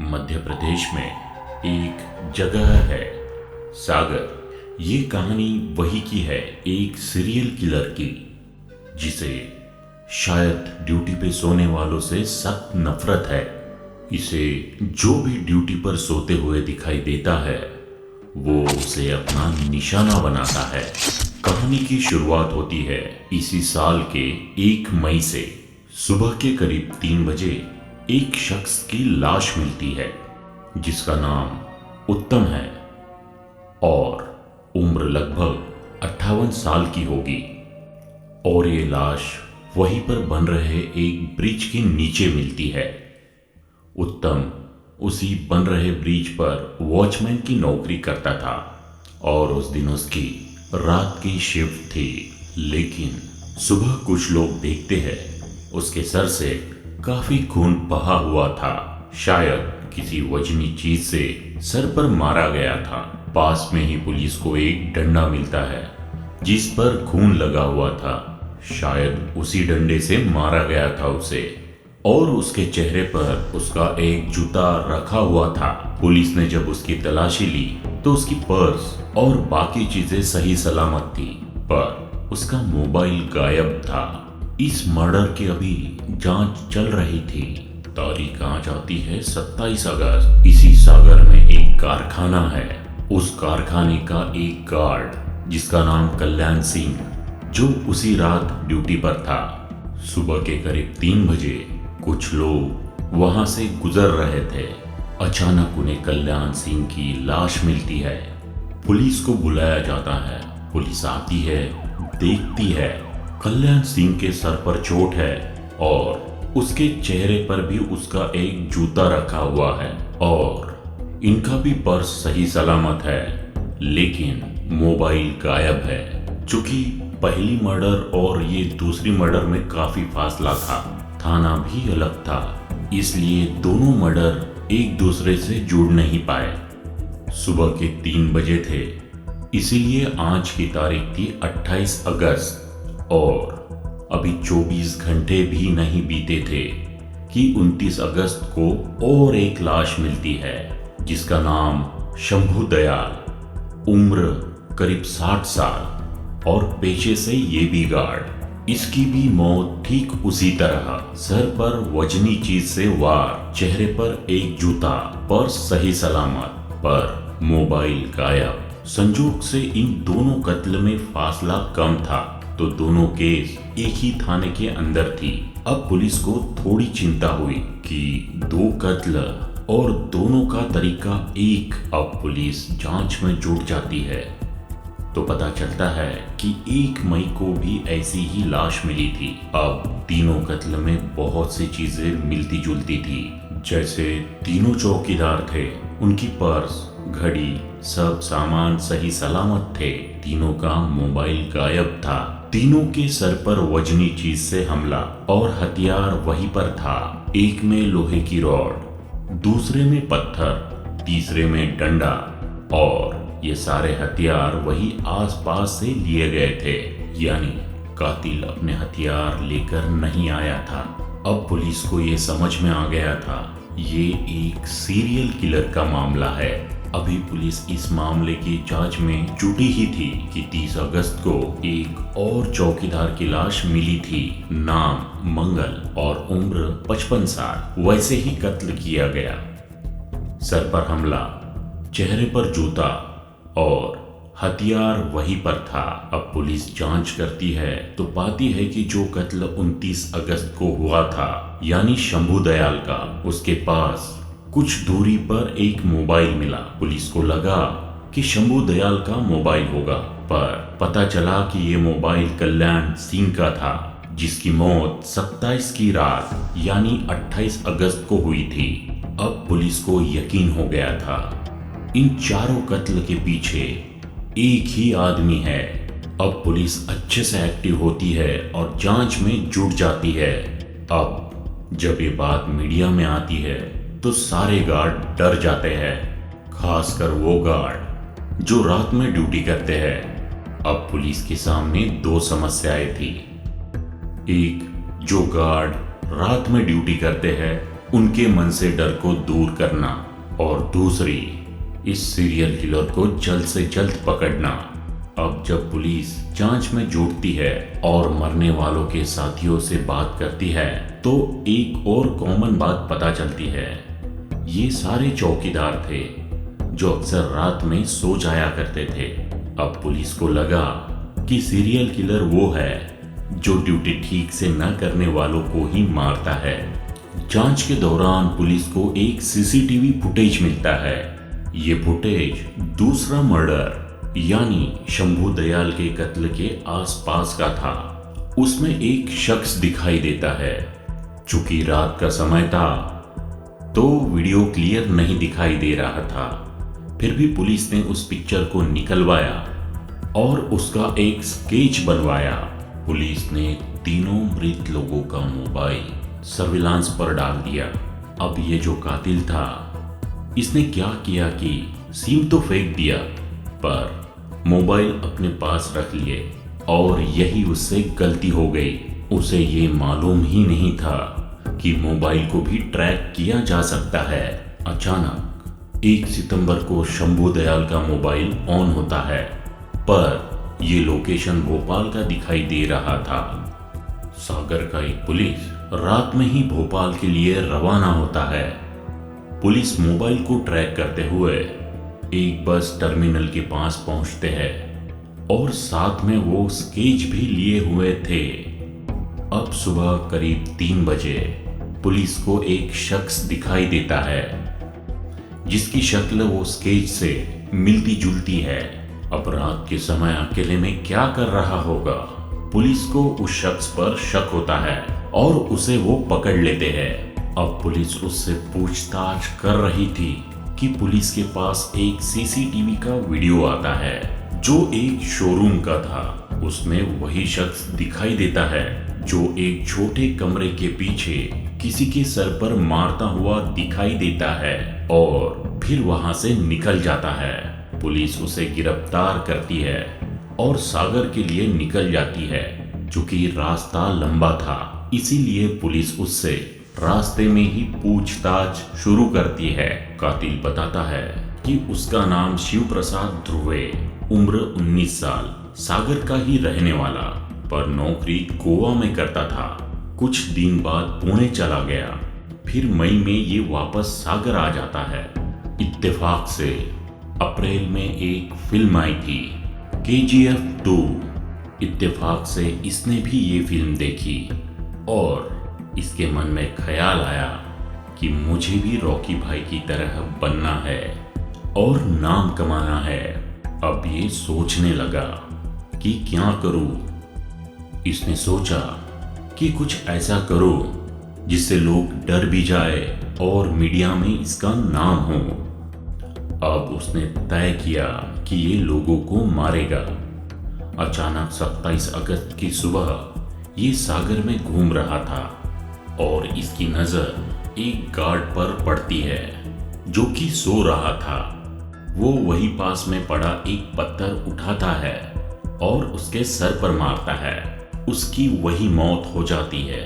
मध्य प्रदेश में एक जगह है सागर। ये कहानी वही की है, एक सीरियल किलर की, जिसे शायद ड्यूटी पे सोने वालों से सख्त नफरत है। इसे जो भी ड्यूटी पर सोते हुए दिखाई देता है वो उसे अपना निशाना बनाता है। कहानी की शुरुआत होती है इसी साल के 1 मई से। सुबह के करीब 3 बजे एक शख्स की लाश मिलती है जिसका नाम उत्तम है और उम्र लगभग 58 साल की होगी। और ये लाश वहीं पर बन रहे एक ब्रिज के नीचे मिलती है। उत्तम उसी बन रहे ब्रिज पर वॉचमैन की नौकरी करता था और उस दिन उसकी रात की शिफ्ट थी। लेकिन सुबह कुछ लोग देखते हैं उसके सर से काफी खून बहा हुआ था। शायद किसी वजनी चीज से सर पर मारा गया था। पास में ही पुलिस को एक डंडा मिलता है जिस पर खून लगा हुआ था। शायद उसी डंडे से मारा गया था उसे। और उसके चेहरे पर उसका एक जूता रखा हुआ था। पुलिस ने जब उसकी तलाशी ली तो उसकी पर्स और बाकी चीजें सही सलामत थी, पर उसका मोबाइल गायब था। इस मर्डर की अभी जांच चल रही थी। तारीख आज आती है 27 अगस्त। इसी सागर में एक कारखाना है। उस कारखाने का एक गार्ड जिसका नाम कल्याण सिंह, जो उसी रात ड्यूटी पर था। सुबह के करीब 3 बजे कुछ लोग वहां से गुजर रहे थे। अचानक उन्हें कल्याण सिंह की लाश मिलती है। पुलिस को बुलाया जाता है। पुलिस आती है, देखती है कल्याण सिंह के सर पर चोट है और उसके चेहरे पर भी उसका एक जूता रखा हुआ है और इनका भी पर्स सही सलामत है, लेकिन मोबाइल गायब है। चूंकि पहली मर्डर और ये दूसरी मर्डर में काफी फासला था, थाना भी अलग था, इसलिए दोनों मर्डर एक दूसरे से जुड़ नहीं पाए। सुबह के 3 बजे थे, इसीलिए आज की तारीख थी 28 अगस्त और अभी 24 घंटे भी नहीं बीते थे कि 29 अगस्त को और एक लाश मिलती है जिसका नाम शंभू दयाल, उम्र करीब 60 साल और पेशे से ये भी गार्ड। इसकी भी मौत ठीक उसी तरह, सर पर वजनी चीज से वार, चेहरे पर एक जूता, पर्स सही सलामत, पर मोबाइल गायब। संजोग से इन दोनों कत्ल में फासला कम था तो दोनों केस एक ही थाने के अंदर थी। अब पुलिस को थोड़ी चिंता हुई कि 2 कत्ल और दोनों का तरीका एक। अब पुलिस जांच में जुट जाती है तो पता चलता है कि 1 मई को भी ऐसी ही लाश मिली थी। अब तीनों कत्ल में बहुत सी चीजें मिलती जुलती थी। जैसे तीनों चौकीदार थे, उनकी पर्स, घड़ी, सब सामान सही सलामत थे। तीनों का मोबाइल गायब था। तीनों के सर पर वजनी चीज से हमला और हथियार वहीं पर था। एक में लोहे की रॉड, दूसरे में पत्थर, तीसरे में डंडा, और ये सारे हथियार वही आसपास से लिए गए थे। यानी कातिल अपने हथियार लेकर नहीं आया था। अब पुलिस को ये समझ में आ गया था ये एक सीरियल किलर का मामला है। अभी पुलिस इस मामले की जांच में जुटी ही थी कि 30 अगस्त को एक और चौकीदार की लाश मिली थी। नाम मंगल और उम्र 55 साल। वैसे ही कत्ल किया गया। सर पर हमला, चेहरे पर जूता और हथियार वहीं पर था। अब पुलिस जांच करती है तो पाती है कि जो कत्ल 29 अगस्त को हुआ था, यानी शंभू दयाल का, उसके पास कुछ दूरी पर एक मोबाइल मिला। पुलिस को लगा कि शंभू दयाल का मोबाइल होगा, पर पता चला कि ये मोबाइल कल्याण सिंह का था जिसकी मौत 27 की रात यानी 28 अगस्त को हुई थी। अब पुलिस को यकीन हो गया था इन चारों कत्ल के पीछे एक ही आदमी है। अब पुलिस अच्छे से एक्टिव होती है और जांच में जुट जाती है। अब जब ये बात मीडिया में आती है तो सारे गार्ड डर जाते हैं, खासकर वो गार्ड जो रात में ड्यूटी करते हैं। अब पुलिस के सामने 2 समस्याएं थी। एक, जो गार्ड रात में ड्यूटी करते हैं उनके मन से डर को दूर करना और दूसरी इस सीरियल किलर को जल्द से जल्द पकड़ना। अब जब पुलिस जांच में जुटती है और मरने वालों के साथियों से बात करती है तो एक और कॉमन बात पता चलती है। ये सारे चौकीदार थे जो अक्सर रात में सो जाया करते थे। अब पुलिस को लगा कि सीरियल किलर वो है जो ड्यूटी ठीक से न करने वालों को ही मारता है। जांच के दौरान पुलिस को एक सीसीटीवी फुटेज मिलता है। ये फुटेज दूसरा मर्डर यानी शंभू दयाल के कत्ल के आसपास का था। उसमें एक शख्स दिखाई देता है। चूंकि रात का समय था तो वीडियो क्लियर नहीं दिखाई दे रहा था, फिर भी पुलिस ने उस पिक्चर को निकलवाया और उसका एक स्केच बनवाया। पुलिस ने तीनों मृत लोगों का मोबाइल सर्विलांस पर डाल दिया। अब ये जो कातिल था इसने क्या किया कि सिम तो फेंक दिया पर मोबाइल अपने पास रख लिए और यही उससे गलती हो गई। उसे ये मालूम ही नहीं था कि मोबाइल को भी ट्रैक किया जा सकता है। अचानक 1 सितंबर को शंभू दयाल का मोबाइल ऑन होता है पर ये लोकेशन भोपाल का दिखाई दे रहा था। सागर का एक पुलिस रात में ही भोपाल के लिए रवाना होता है। पुलिस मोबाइल को ट्रैक करते हुए एक बस टर्मिनल के पास पहुंचते हैं और साथ में वो स्केच भी लिए हुए थे। अब सुबह करीब 3 बजे पुलिस को एक शख्स दिखाई देता है जिसकी शक्ल वो स्केच से मिलती जुलती है। अब रात के समय अकेले में क्या कर रहा होगा? पुलिस को उस शख्स पर शक होता है और उसे वो पकड़ लेते हैं। अब पुलिस उससे पूछताछ कर रही थी कि पुलिस के पास एक सीसीटीवी का वीडियो आता है जो एक शोरूम का था। उसमें वही शख्स दिखाई देता है जो एक छोटे कमरे के पीछे किसी के सर पर मारता हुआ दिखाई देता है और फिर वहां से निकल जाता है। पुलिस उसे गिरफ्तार करती है और सागर के लिए निकल जाती है। चूंकि रास्ता लंबा था इसीलिए पुलिस उससे रास्ते में ही पूछताछ शुरू करती है। कातिल बताता है कि उसका नाम शिव प्रसाद ध्रुवे, उम्र 19 साल, सागर का ही रहने वाला, पर नौकरी गोवा में करता था। कुछ दिन बाद पुणे चला गया, फिर मई में ये वापस सागर आ जाता है। इत्तेफाक से अप्रैल में एक फिल्म आई थी KGF 2। इत्तेफाक से इसने भी ये फिल्म देखी और इसके मन में ख्याल आया कि मुझे भी रॉकी भाई की तरह बनना है और नाम कमाना है। अब ये सोचने लगा कि क्या करूं। इसने सोचा कि कुछ ऐसा करो जिससे लोग डर भी जाए और मीडिया में इसका नाम हो। अब उसने तय किया कि ये लोगों को मारेगा। अचानक 27 अगस्त की सुबह ये सागर में घूम रहा था और इसकी नजर एक गार्ड पर पड़ती है जो कि सो रहा था। वो वही पास में पड़ा एक पत्थर उठाता है और उसके सर पर मारता है। उसकी वही मौत हो जाती है।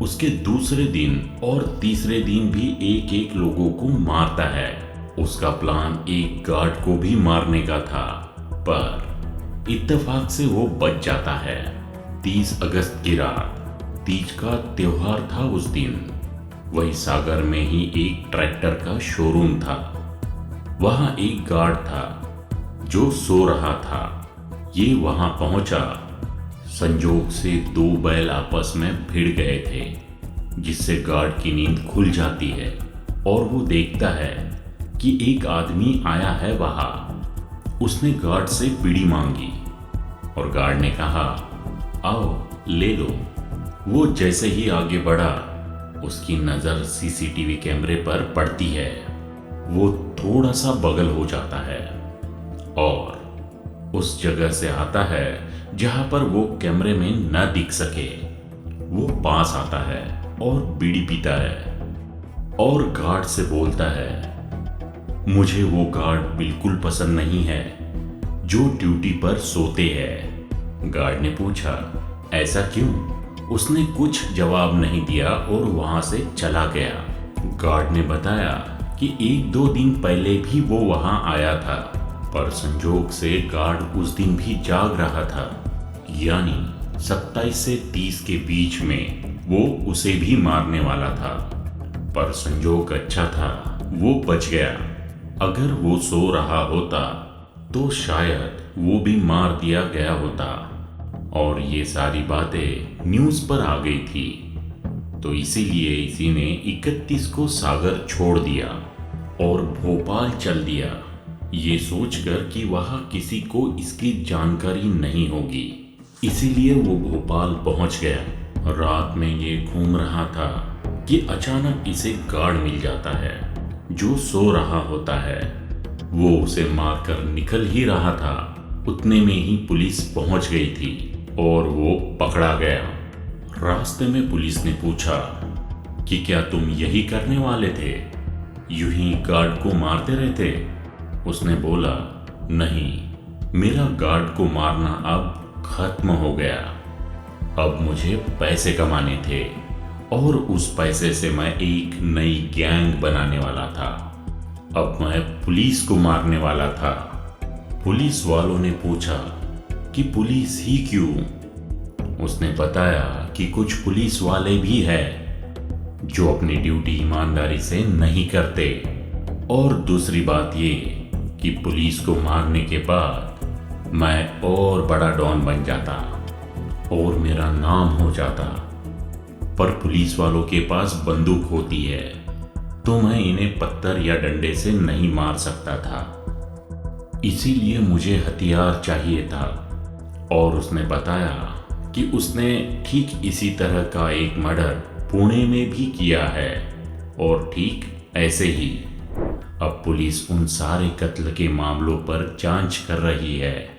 उसके दूसरे दिन और तीसरे दिन भी एक एक लोगों को मारता है। उसका प्लान एक गार्ड को भी मारने का था पर इत्तेफाक से वो बच जाता है। 30 अगस्त की रात, तीज का त्योहार था उस दिन। वही सागर में ही एक ट्रैक्टर का शोरूम था। वहां एक गार्ड था जो सो रहा था। ये वहां पहुंचा। संजोग से 2 बैल आपस में भिड़ गए थे जिससे गार्ड की नींद खुल जाती है और वो देखता है कि एक आदमी आया है वहां। उसने गार्ड से बीड़ी मांगी और गार्ड ने कहा, आओ ले लो। वो जैसे ही आगे बढ़ा उसकी नजर सीसीटीवी कैमरे पर पड़ती है। वो थोड़ा सा बगल हो जाता है और उस जगह से आता है जहां पर वो कैमरे में न दिख सके। वो पास आता है और बीड़ी पीता है और गार्ड से बोलता है, मुझे वो गार्ड बिल्कुल पसंद नहीं है जो ड्यूटी पर सोते हैं। गार्ड ने पूछा, ऐसा क्यों? उसने कुछ जवाब नहीं दिया और वहां से चला गया। गार्ड ने बताया कि 1-2 दिन पहले भी वो वहां आया था, पर संजोग से गार्ड उस दिन भी जाग रहा था, यानी 27 से 30 के बीच में वो उसे भी मारने वाला था। पर संजोग अच्छा था, वो बच गया। अगर वो सो रहा होता तो शायद वो भी मार दिया गया होता। और ये सारी बातें न्यूज़ पर आ गई थी, तो इसीलिए इसी ने 31 को सागर छोड़ दिया और भोपाल चल दिया, ये सोचकर कि वहाँ किसी को इसकी जानकारी नहीं होगी। इसीलिए वो भोपाल पहुंच गया। रात में ये घूम रहा था कि अचानक इसे गार्ड मिल जाता है जो सो रहा होता है। वो उसे मारकर निकल ही रहा था, उतने में ही पुलिस पहुंच गई थी और वो पकड़ा गया। रास्ते में पुलिस ने पूछा कि क्या तुम यही करने वाले थे, यूं ही गार्ड को मारते रहते? उसने बोला, नहीं, मेरा गार्ड को मारना अब खत्म हो गया। अब मुझे पैसे कमाने थे और उस पैसे से मैं एक नई गैंग बनाने वाला था। अब मैं पुलिस को मारने वाला था। पुलिस वालों ने पूछा कि पुलिस ही क्यों? उसने बताया कि कुछ पुलिस वाले भी हैं जो अपनी ड्यूटी ईमानदारी से नहीं करते, और दूसरी बात ये कि पुलिस को मारने के बाद मैं और बड़ा डॉन बन जाता और मेरा नाम हो जाता। पर पुलिस वालों के पास बंदूक होती है, तो मैं इन्हें पत्थर या डंडे से नहीं मार सकता था, इसीलिए मुझे हथियार चाहिए था। और उसने बताया कि उसने ठीक इसी तरह का एक मर्डर पुणे में भी किया है, और ठीक ऐसे ही अब पुलिस उन सारे कत्ल के मामलों पर जांच कर रही है।